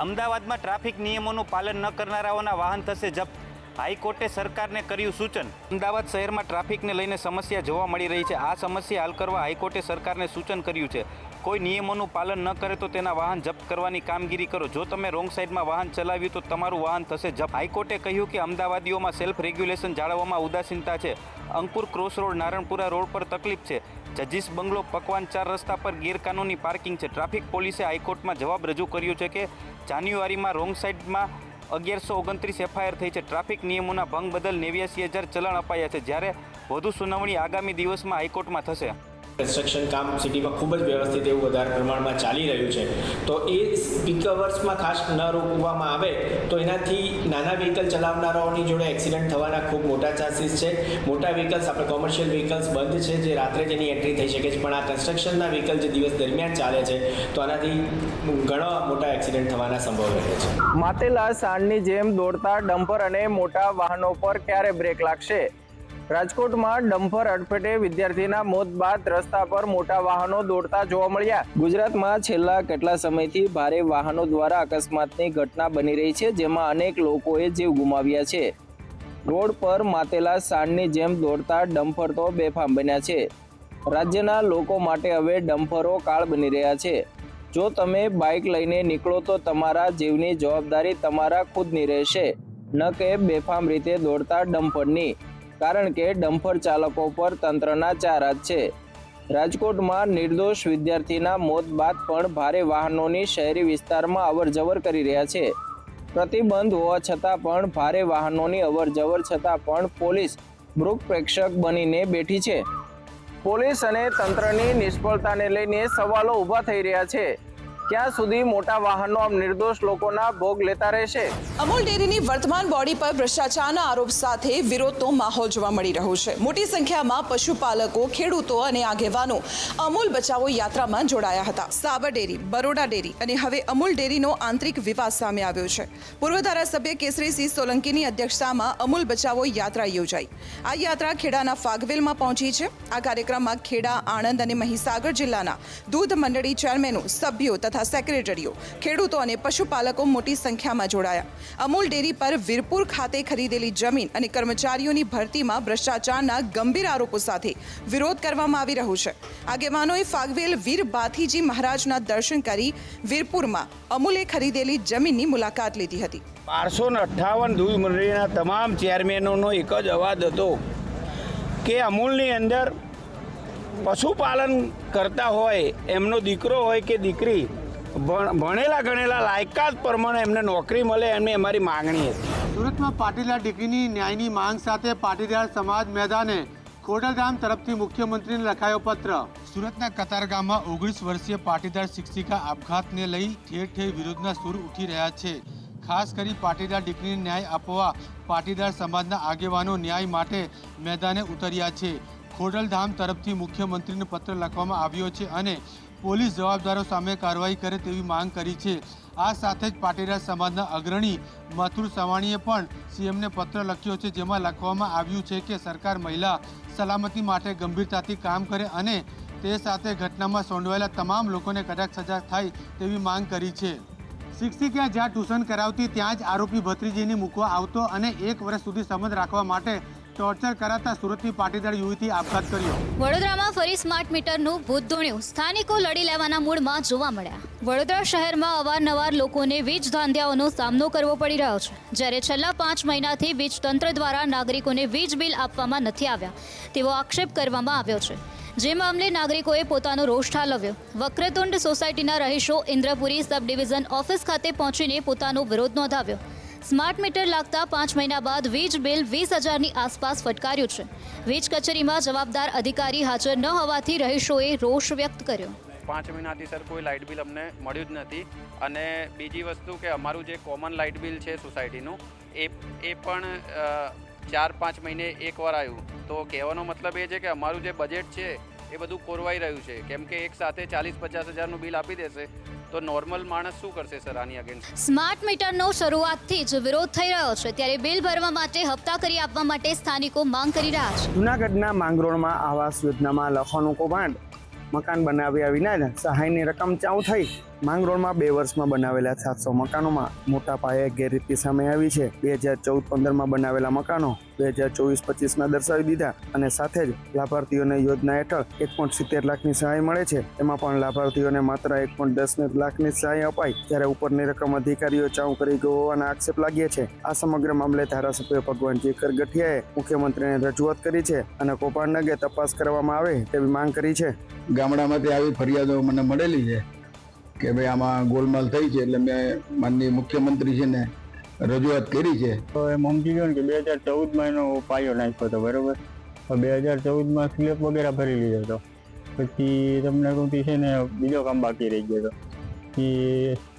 અમદાવાદમાં ટ્રાફિક નિયમોનું પાલન ન કરનારાઓના વાહન થશે જપ્ત. હાઈકોર્ટે સરકારને કર્યું સૂચન. અમદાવાદ શહેરમાં ટ્રાફિકને લઈને સમસ્યા જોવા મળી રહી છે. આ સમસ્યા હલ કરવા હાઈકોર્ટે સરકારને સૂચન કર્યું છે. કોઈ નિયમોનું પાલન ન કરે તો તેના વાહન જપ્ત કરવાની કામગીરી કરો. જો તમે રોંગ સાઈડમાં વાહન ચલાવ્યું તો તમારું વાહન થશે જપ્ત. હાઈકોર્ટે કહ્યું કે અમદાવાદીઓમાં સેલ્ફ રેગ્યુલેશન જાળવવામાં ઉદાસીનતા છે. અંકુર ક્રોસ રોડ નારણપુરા રોડ પર તકલીફ છે. જજીસ બંગલો પકવાન 4 રસ્તા પર ગેરકાનૂની પાર્કિંગ છે. ટ્રાફિક પોલીસે હાઈકોર્ટમાં જવાબ રજૂ કર્યો છે કે જાન્યુઆરીમાં રોંગ સાઈડમાં 1129 એફઆઈઆર થઈ છે. ટ્રાફિક નિયમોના ભંગ બદલ 89,000 ચલણ અપાયા છે. જ્યારે વધુ સુનાવણી આગામી દિવસમાં હાઈકોર્ટમાં થશે. કન્સ્ટ્રક્શન કામ સિટીમાં ખૂબ જ વ્યવસ્થિત એવું વધારે પ્રમાણમાં ચાલી રહ્યું છે, તો એ પીક અવર્સમાં ખાસ ન રોકવામાં આવે તો એનાથી નાના વ્હીકલ ચલાવનારાઓની જોડે એક્સિડન્ટ થવાના ખૂબ મોટા ચાન્સીસ છે. મોટા વ્હીકલ્સ આપણે કોમર્શિયલ વ્હીકલ્સ બંધ છે, જે રાત્રે જેની એન્ટ્રી થઈ શકે છે, પણ આ કન્સ્ટ્રક્શનના વ્હીકલ જે દિવસ દરમિયાન ચાલે છે તો આનાથી ઘણા મોટા એક્સિડન્ટ થવાના સંભવ રહે છે. માતેલા સાંડની જેમ દોડતા ડમ્પર અને મોટા વાહનો પર ક્યારે બ્રેક લાગશે? રાજકોટમાં ડમ્પર અડફેટે વિદ્યાર્થીના મોત બાદ રસ્તા પર મોટા વાહનો દોડતા જોવા મળ્યા. ગુજરાતમાં છેલ્લા કેટલા સમયથી ભારે વાહનો દ્વારા અકસ્માતની ઘટના બની રહી છે, જેમાં અનેક લોકોએ જીવ ગુમાવ્યા છે. રોડ પર માતેલા સાંડની જેમ દોડતા ડમ્પર તો બેફામ બન્યા છે. રાજ્યના લોકો માટે હવે ડમ્પરો કાળ બની રહ્યા છે. જો તમે બાઇક લઈને નીકળો તો તમારા જીવની જવાબદારી તમારા ખુદની રહેશે, ન કે બેફામ રીતે દોડતા ડમ્પરની. કારણ કે ડમ્પર ચાલકો પર તંત્રના 4 હાથ છે. રાજકોટમાં નિર્દોષ વિદ્યાર્થીના મોત બાદ પણ ભારે વાહનોની શહેરી વિસ્તારમાં અવરજવર કરી રહ્યા છે. પ્રતિબંધ હોવા છતાં પણ ભારે વાહનોની અવરજવર છતાં પણ પોલીસ મૃગ પ્રેક્ષક બનીને બેઠી છે. પોલીસ અને તંત્રની નિષ્ફળતાને લઈને સવાલો ઊભા થઈ રહ્યા છે. ક્યાં સુધી મોટા વાહનો આમ નિર્દોષ લોકોના ભોગ લેતા રહેશે? અમૂલ ડેરીની વર્તમાન બોડી પર ભ્રષ્ટાચારના આરોપ સાથે વિરોધનો માહોલ જોવા મળી રહ્યો છે. મોટી સંખ્યામાં પશુપાલકો, ખેડૂતો અને આગેવાનો અમૂલ બચાવો યાત્રામાં જોડાયા હતા. સાબર ડેરી, બરોડા ડેરી અને હવે અમૂલ ડેરીનો આંતરિક વિવાદ સામે આવ્યો છે. પૂર્વ ધારાસભ્ય કેસરીસિંહ સોલંકીની અધ્યક્ષતામાં અમૂલ બચાવો યાત્રા યોજાઈ. આ યાત્રા ખેડાના ફાગવેલમાં પહોંચી છે. આ કાર્યક્રમમાં ખેડા, આણંદ અને મહીસાગર જિલ્લાના દૂધ મંડળી ચેરમેનો, સભ્યો તથા સેક્રેટરીઓ, ખેડૂતો અને પશુપાલકો મોટી સંખ્યામાં જોડાયા. અમૂલ ડેરી પર વીરપુર ખાતે ખરીદેલી જમીન અને કર્મચારીઓની ભરતીમાં ભ્રષ્ટાચારના ગંભીર આરોપો સાથે વિરોધ કરવામાં આવી રહ્યો છે. આગેવાનોએ ફાગવેલ વીર ભાથીજી મહારાજના દર્શન કરી વીરપુરમાં અમૂલે ખરીદેલી જમીનની મુલાકાત લીધી હતી. 558 દૂધ મંડળીના તમામ ચેરમેનોનો એક જ અવાજ હતો કે અમૂલની અંદર પશુપાલન કરતા હોય, એમનો દીકરો હોય કે દીકરી ભણેલા ગણેલા લાયકાત પ્રમાણે એમને નોકરી મળે, એમની અમારી માંગણી હતી. સુરતમાં પાટીદાર દીકરીની ન્યાયની માંગ સાથે પાટીદાર સમાજ મેદાને ખોડલધામ તરફથી મુખ્યમંત્રીને લખાયો પત્ર. સુરતના કતારગામમાં 19 વર્ષીય પાટીદાર શિક્ષિકા આપઘાતને લઈ ઠેર ઠેર વિરોધના સૂર ઉઠી રહ્યા છે. ખાસ કરી પાટીદાર દીકરીને ન્યાય આપવા પાટીદાર સમાજના આગેવાનો ન્યાય માટે મેદાને ઉતર્યા છે. ખોડલધામ તરફથી મુખ્યમંત્રીને પત્ર લખવામાં આવ્યો છે અને પોલીસ જવાબદારો સામે કાર્યવાહી કરે તેવી માંગ કરી છે. આ સાથે જ પાટીદાર સમાજના અગ્રણી મથુર સવાણીએ પણ સીએમને પત્ર લખ્યો છે, જેમાં લખવામાં આવ્યું છે કે સરકાર મહિલા સલામતી માટે ગંભીરતાથી કામ કરે અને તે સાથે ઘટનામાં સંડોવાયેલા તમામ લોકોને કડક સજા થાય તેવી માંગ કરી છે. શિક્ષિકા જ્યાં ટ્યુશન કરાવતી ત્યાં જ આરોપી ભત્રીજીને મૂકવા આવતો અને 1 વર્ષ સુધી સંબંધ રાખવા માટે ટોર્ચર કરાતા સુરતની પાટીદાર યુવતી આપઘાત કર્યો. વડોદરામાં ફરી સ્માર્ટ મીટરનું ભૂત ધૂણ્યું. સ્થાનિકો લડી લેવાના મૂડમાં જોવા મળ્યા. વડોદરા શહેરમાં અવારનવાર લોકોને વીજ ધાંધિયાઓનો સામનો કરવો પડી રહ્યો છે. જ્યારે છેલ્લા 5 મહિનાથી વીજ તંત્ર દ્વારા નાગરિકોને વીજ બિલ આપવામાં નથી આવ્યા તેવો આક્ષેપ કરવામાં આવ્યો છે. જે મામલે નાગરિકોએ પોતાનો રોષ ઠાલવ્યો. વક્રતુંડ સોસાયટીના રહીશો ઇન્દ્રપુરી સબ ડિવિઝન ઓફિસ ખાતે પહોંચીને પોતાનો વિરોધ નોંધાવ્યો. સ્માર્ટ મીટર લાગતા 5 મહિના બાદ વીજ બિલ 20,000ની આસપાસ ફટકાર્યું છે. વીજ કચેરીમાં જવાબદાર અધિકારી હાજર ન હોવાથી રહીશોએ રોષ વ્યક્ત કર્યો. 5 મહિનાથી સર કોઈ લાઇટ બિલ અમને મળ્યું જ નથી. અને બીજી વસ્તુ કે અમારું જે કોમન લાઇટ બિલ છે સોસાયટીનું એ પણ 4-5 મહિને એકવાર આવ્યું. તો કહેવાનો મતલબ એ છે કે અમારું જે બજેટ છે એ બધું કોરવાઈ રહ્યું છે, કેમ કે એક સાથે 40-50 હજારનું બિલ આપી દેશે તો નોર્મલ માણસ શું કરશે સર આની અગેન્સ્ટ? સ્માર્ટ મીટરનો શરૂઆતથી જ વિરોધ થઈ રહ્યો છે, ત્યારે બિલ ભરવા માટે હપ્તા કરી આપવા માટે સ્થાનિકો માંગ કરી રહ્યા છે. જૂનાગઢના માંગરોળમાં આવાસ યોજનામાં લખવાનું કૌભાંડ. મકાન બનાવ્યા વિના જ સહાયની રકમ ચાઉ થઈ માંગરોળમાં 2 વર્ષમાં બનાવેલા 700 મકાનોમાં મોટા પાયે ગેરરીતિ સામે આવી છે. 2014-15માં બનાવેલા મકાનો 2024-25માં દર્શાવી દીધા અને સાથે જ લાભાર્થીઓને યોજના હેઠળ 1.70 લાખની સહાય મળે છે. એમાં પણ લાભાર્થીઓને માત્ર 1.10 લાખની સહાય અપાઈ, જ્યારે ઉપરની રકમ અધિકારીઓ ચાઉ કરી ગયો હોવાના આક્ષેપ લાગ્યા છે. આ સમગ્ર મામલે ધારાસભ્ય ભગવાનજી કરગઠિયાએ મુખ્યમંત્રીને રજૂઆત કરી છે અને કૌભાંડ અંગે તપાસ કરવામાં આવે તેવી માંગ કરી છે. ગામડામાંથી આવી ફરિયાદો મને મળેલી છે કે ભાઈ આમાં ગોલમાલ થઈ છે, એટલે મેં માનનીય મુખ્યમંત્રી છે ને રજૂઆત કરી છે. તો એમ સમજી ગયો ને કે 2014માં એનો પાયો નાખ્યો હતો, બરાબર. 2014માં સ્લેબ વગેરે ભરી લીધો હતો. પછી તમને કહું છે ને બીજો કામ બાકી રહી ગયો હતો. એ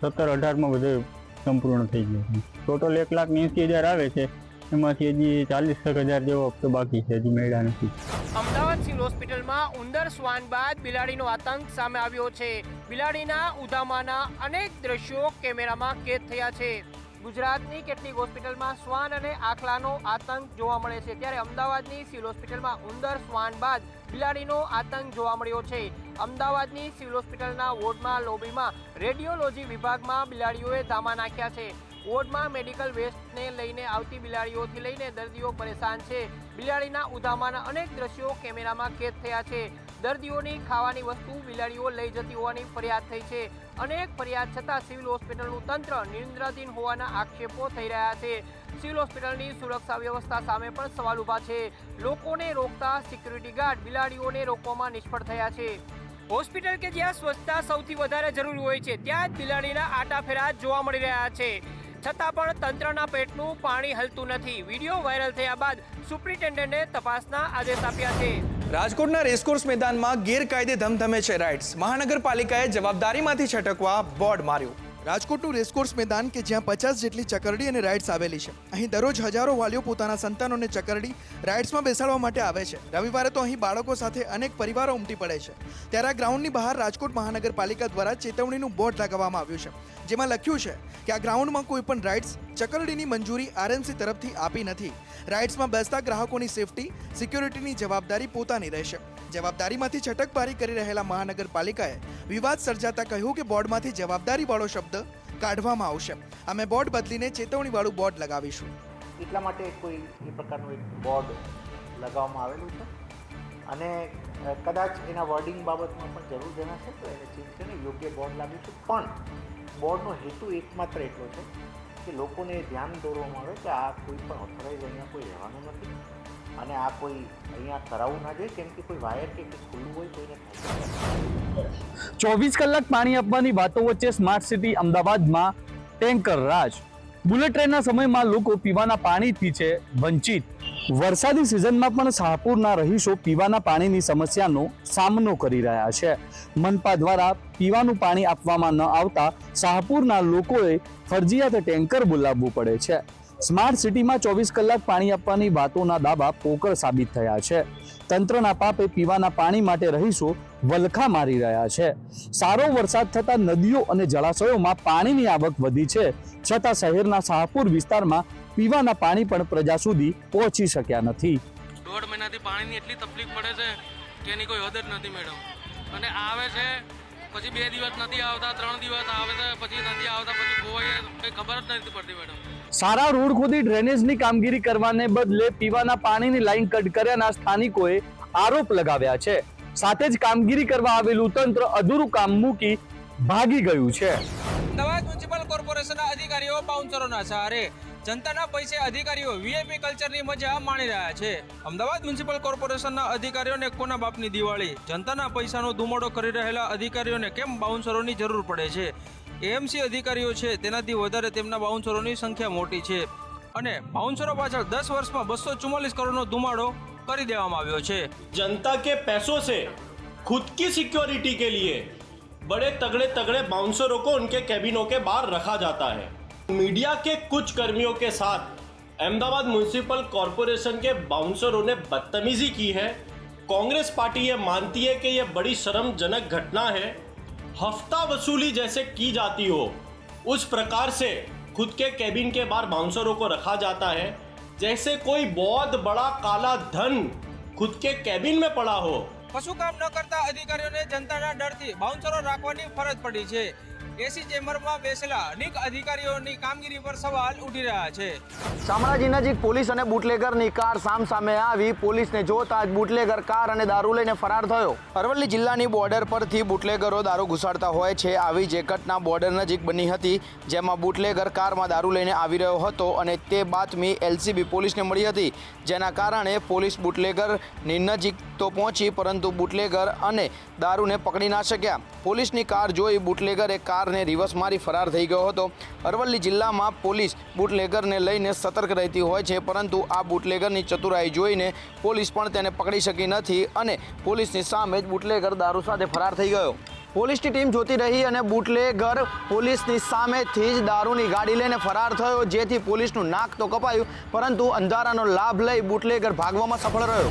17-18માં બધું સંપૂર્ણ થઈ ગયું. ટોટલ 1,80,000 આવે છે, એમાંથી હજી 40,000 જેવો હપ્તો બાકી છે, હજી મળ્યા નથી. અમદાવાદ સિવિલ હોસ્પિટલમાં ઉંદર શ્વાન બાદ બિલાડીનો આતંક સામે આવ્યો છે. બિલાડીના ઉધામાના અનેક દ્રશ્યો કેમેરામાં કેદ થયા છે. ગુજરાતની કેટલીક હોસ્પિટલમાં શ્વાન અને આખલાનો આતંક જોવા મળે છે, ત્યારે અમદાવાદની સિવિલ હોસ્પિટલમાં ઉંદર શ્વાન બાદ બિલાડીનો આતંક જોવા મળ્યો છે. અમદાવાદની સિવિલ હોસ્પિટલના વોર્ડમાં લોબીમાં રેડિયોલોજી વિભાગમાં બિલાડીઓએ ધામા નાખ્યા છે. વોર્ડમાં મેડિકલ વેસ્ટને લઈને આવતી બિલાડીઓથી લઈને દર્દીઓ પરેશાન છે. બિલાડીના ઉધામાના અનેક દ્રશ્યો કેમેરામાં કેદ થયા છે. દર્દીઓની ખાવાની વસ્તુ બિલાડીઓ લઈ જતી હોવાની ફરિયાદ થઈ છે. અનેક ફરિયાદ છતાં સિવિલ હોસ્પિટલનું તંત્ર નિંદ્રાધીન હોવાના આક્ષેપો થઈ રહ્યા છે. સિવિલ હોસ્પિટલની સુરક્ષા વ્યવસ્થા સામે પણ સવાલ ઊભા છે. લોકોને રોકતા સિક્યુરિટી ગાર્ડ બિલાડીઓને રોકવામાં નિષ્ફળ થયા છે. હોસ્પિટલ કે જ્યાં સ્વચ્છતા સૌથી વધારે જરૂરી હોય છે, ત્યાં જ બિલાડીના આટાફેરા જોવા મળી રહ્યા છે. છતાં પણ તંત્રના પેટનું પાણી હલતું નથી. વિડીયો વાયરલ થયા બાદ સુપ્રિન્ટેન્ડન્ટે તપાસના આદેશ આપ્યા છે. રાજકોટના રેસકોર્સ મેદાનમાં ગેરકાયદે ધમધમે છે રાઇડ્સ. મહાનગરપાલિકાએ જવાબદારીમાંથી છટકવા બોર્ડ માર્યું. રાજકોટનું રેસકોર્સ મેદાન કે જ્યાં 50 જેટલી ચકરડી અને રાઇડ્સ આવેલી છે. અહીં દરરોજ હજારો વાલીઓ પોતાના સંતાનોને ચકરડી રાઇડ્સમાં બેસાડવા માટે આવે છે. રવિવારે તો અહીં બાળકો સાથે અનેક પરિવારો ઉમટી પડે છે. ત્યારે આ ગ્રાઉન્ડની બહાર રાજકોટ મહાનગરપાલિકા દ્વારા ચેતવણીનું બોર્ડ લગાવવામાં આવ્યું છે, જેમાં લખ્યું છે કે આ ગ્રાઉન્ડમાં કોઈ પણ રાઇડ્સ ચકરડીની મંજૂરી આરએમસી તરફથી આપી નથી. રાઇડ્સમાં બેસતા ગ્રાહકોની સેફટી, સિક્યોરિટીની જવાબદારી પોતાની રહેશે. જવાબદારીમાંથી છટકબારી કરી રહેલા મહાનગરપાલિકાએ વિવાદ સર્જાતા કહ્યું કે બોર્ડમાંથી જવાબદારીવાળો શબ્દ કાઢવામાં આવશે. અમે બોર્ડ બદલીને ચેતવણીવાળું બોર્ડ લગાવીશું. એટલા માટે કોઈ એ પ્રકારનું એક બોર્ડ લગાવવામાં આવેલું છે અને કદાચ એના વર્ડિંગ બાબતમાં પણ જરૂર જણાશે તો એને ચેન્જ કરીને યોગ્ય બોર્ડ લાવીશું. પણ બોર્ડનો હેતુ એકમાત્ર એટલો છે કે લોકોને ધ્યાન દોરવામાં આવે કે આ કોઈ પણ ઓથોરાઇઝ અહીંયા કોઈ રહેવાનું નથી અને આ કોઈ અહીંયા કરાવવું ના જોઈએ, કેમ કે કોઈ વાયર કે ખુલ્લું હોય તો એને થાય. 24 કલાક પાણી આપવાની વાતો વચ્ચે સ્માર્ટ સિટી અમદાવાદમાં ટેન્કર રાજ. બુલેટ ટ્રેનના સમયમાં લોકો પીવાના પાણીથી છે વંચિત. વરસાદી સિઝનમાં પણ શાહપુરના રહીશો પીવાના પાણીની સમસ્યાનો સામનો કરી રહ્યા છે. મનપા દ્વારા પીવાનું પાણી આપવામાં ન આવતા શાહપુરના લોકોએ ફરજિયાત ટેન્કર બોલાવવું પડે છે. સ્માર્ટ સિટીમાં 24 કલાક પાણી આપવાની વાતોના દાવા પોકળ સાબિત થયા છે. તંત્રના પાપે પીવાના પાણી માટે રહીશો વલખા મારી રહ્યા છે. સારો વરસાદ થતાં નદીઓ અને જળાશયોમાં પાણીની આવક વધી છે, છતાં શહેરના શાહપુર વિસ્તારમાં પીવાના પાણી પણ પ્રજા સુધી પહોંચી શક્યા નથી. 1.5 મહિનાથી પાણીની એટલી તકલીફ પડે છે કે એની કોઈ હદ જ નથી મેડમ. અને આવે છે પછી 2 દિવસ નથી આવતા, 3 દિવસ આવે છે પછી નથી આવતા, પછી કોઈ ખબર જ નથી પડતી મેડમ. સારા રોડ ખોદી ડ્રેનેજની કામગીરી કરવાને બદલે પીવાના પાણીની લાઈન કટ કર્યાના સ્થાનિકોએ આરોપ લગાવ્યા છે. સાથે જ કામગીરી કરવા આવેલું તંત્ર અધૂરું કામ મૂકી ભાગી ગયું છે. અમદાવાદ મ્યુનિસિપલ કોર્પોરેશનના અધિકારીઓ બાઉન્સરોના સહારે જનતાના પૈસે અધિકારીઓ વીઆઈપી કલ્ચરની મજા માણી રહ્યા છે. અમદાવાદ મ્યુનિસિપલ કોર્પોરેશનના અધિકારીઓને કોના બાપની દિવાળી? જનતાના પૈસાનો ધુમાડો કરી રહેલા અધિકારીઓને કેમ બાઉન્સરોની જરૂર પડે છે? એએમસી અધિકારીઓ છે તેનાથી વધારે તેમના બાઉન્સરોની સંખ્યા મોટી છે અને બાઉન્સરો પાછળ 10 વર્ષમાં 244 કરોડનો ધુમાડો કરી દેવામાં આવ્યો છે. जनता के पैसों से खुद की सिक्योरिटी के लिए बड़े तगड़े तगड़े बाउंसरों को उनके कैबिनों के बाहर रखा जाता है. मीडिया के कुछ कर्मियों के साथ अहमदाबाद म्यूनिसिपल कॉरपोरेशन के बाउंसरों ने बदतमीजी की है. कांग्रेस पार्टी ये मानती है कि ये बड़ी शर्मजनक घटना है. हफ्ता वसूली जैसे की जाती हो उस प्रकार से खुद के कैबिन के बाहर बाउंसरों को रखा जाता है, जैसे कोई बहुत बड़ा काला धन खुद के कैबिन में पड़ा हो. કશું કામ ન કરતા અધિકારીઓને જનતાના ડરથી બાઉન્સરો રાખવાની ફરજ પડી છે. એસી ચેમ્બરમાં બેસેલા અનેક અધિકારીઓની કામગીરી પર સવાલ ઉઠી રહ્યા છે. શામળાજી નજીક પોલીસ અને બુટલેગરની કાર સામસામે આવી. પોલીસને જોતા જ બુટલેગર કાર અને દારૂ લઈને ફરાર થયો. અરવલ્લી જિલ્લાની બોર્ડર પરથી બુટલેગરો દારૂ ઘુસાડતા હોય છે. આવી જ ઘટના બોર્ડર નજીક બની હતી, જેમાં બુટલેગર કારમાં દારૂ લઈને આવી રહ્યો હતો અને તે બાતમી એલસીબી પોલીસને મળી હતી, જેના કારણે પોલીસ બુટલેગરની નજીક તો પહોંચી, પરંતુ બુટલેગર અને દારૂને પકડી ના શક્યા. પોલીસની કાર જોઈ બુટલેગરે કારને રિવર્સ મારી ફરાર થઈ ગયો હતો. અરવલ્લી જિલ્લામાં પોલીસ બુટલેગરને લઈને સતર્ક રહેતી હોય છે, પરંતુ આ બુટલેગરની ચતુરાઈ જોઈને પોલીસ પણ તેને પકડી શકી નથી અને પોલીસની સામે જ બુટલેગર દારૂ સાથે ફરાર થઈ ગયો. પોલીસની ટીમ જોતી રહી અને બુટલેગર પોલીસની સામેથી જ દારૂની ગાડી લઈને ફરાર થયો, જેથી પોલીસનું નાક તો કપાયું, પરંતુ અંધારાનો લાભ લઈ બુટલેગર ભાગવામાં સફળ રહ્યો.